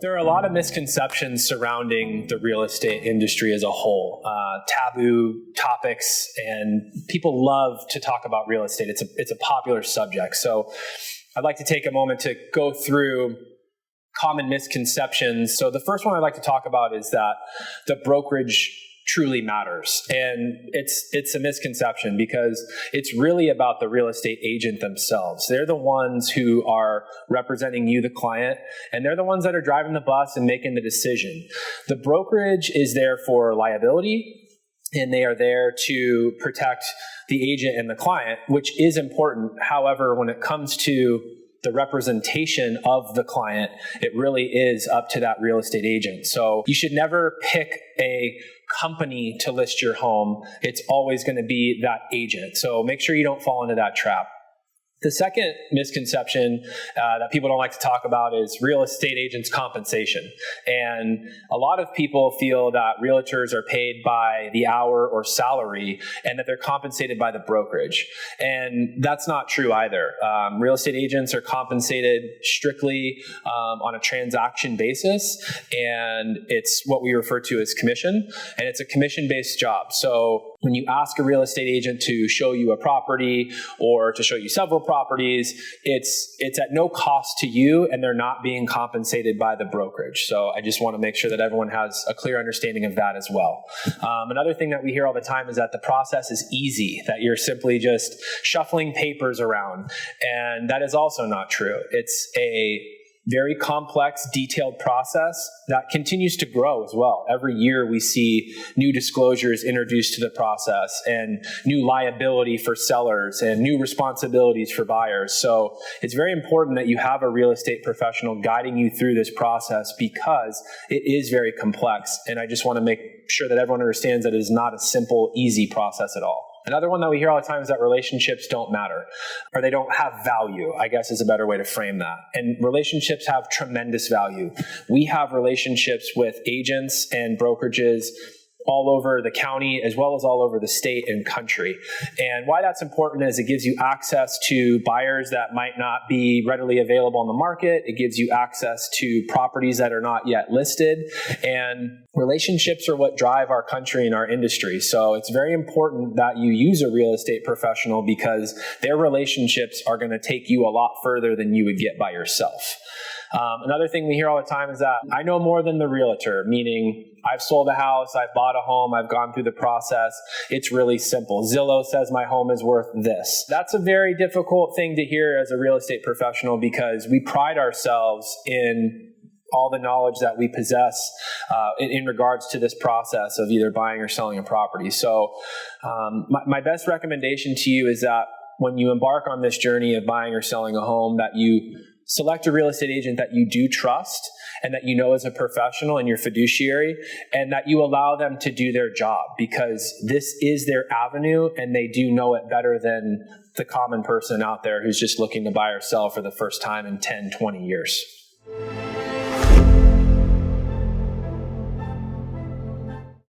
There are a lot of misconceptions surrounding the real estate industry as a whole, taboo topics, and people love to talk about real estate. It's a popular subject. So I'd like to take a moment to go through common misconceptions. So the first one I'd like to talk about is that the brokerage truly matters. And it's a misconception because it's really about the real estate agent themselves. They're the ones who are representing you, the client, and they're the ones that are driving the bus and making the decision. The brokerage is there for liability, and they are there to protect the agent and the client, which is important. However, when it comes to the representation of the client, it really is up to that real estate agent. So you should never pick a company to list your home. It's always going to be that agent. So make sure you don't fall into that trap. The second misconception that people don't like to talk about is real estate agents' compensation. And a lot of people feel that realtors are paid by the hour or salary and that they're compensated by the brokerage. And that's not true either. Real estate agents are compensated strictly on a transaction basis, and it's what we refer to as commission, and it's a commission-based job. So when you ask a real estate agent to show you a property or to show you several properties, it's at no cost to you, and they're not being compensated by the brokerage. So I just want to make sure that everyone has a clear understanding of that as well. Another thing that we hear all the time is that the process is easy, that you're simply just shuffling papers around, and that is also not true. It's a very complex, detailed process that continues to grow as well. Every year we see new disclosures introduced to the process and new liability for sellers and new responsibilities for buyers. So it's very important that you have a real estate professional guiding you through this process because it is very complex. And I just want to make sure that everyone understands that it is not a simple, easy process at all. Another one that we hear all the time is that relationships don't matter, or they don't have value, I guess is a better way to frame that. And relationships have tremendous value. We have relationships with agents and brokerages all over the county as well as all over the state and country. And why that's important is it gives you access to buyers that might not be readily available on the market. It gives you access to properties that are not yet listed. And relationships are what drive our country and our industry. So it's very important that you use a real estate professional because their relationships are going to take you a lot further than you would get by yourself. Another thing we hear all the time is that I know more than the realtor, meaning I've sold a house, I've bought a home, I've gone through the process. It's really simple. Zillow says my home is worth this. That's a very difficult thing to hear as a real estate professional because we pride ourselves in all the knowledge that we possess in regards to this process of either buying or selling a property. So my best recommendation to you is that when you embark on this journey of buying or selling a home, that you select a real estate agent that you do trust and that you know is a professional and your fiduciary, and that you allow them to do their job because this is their avenue and they do know it better than the common person out there who's just looking to buy or sell for the first time in 10, 20 years.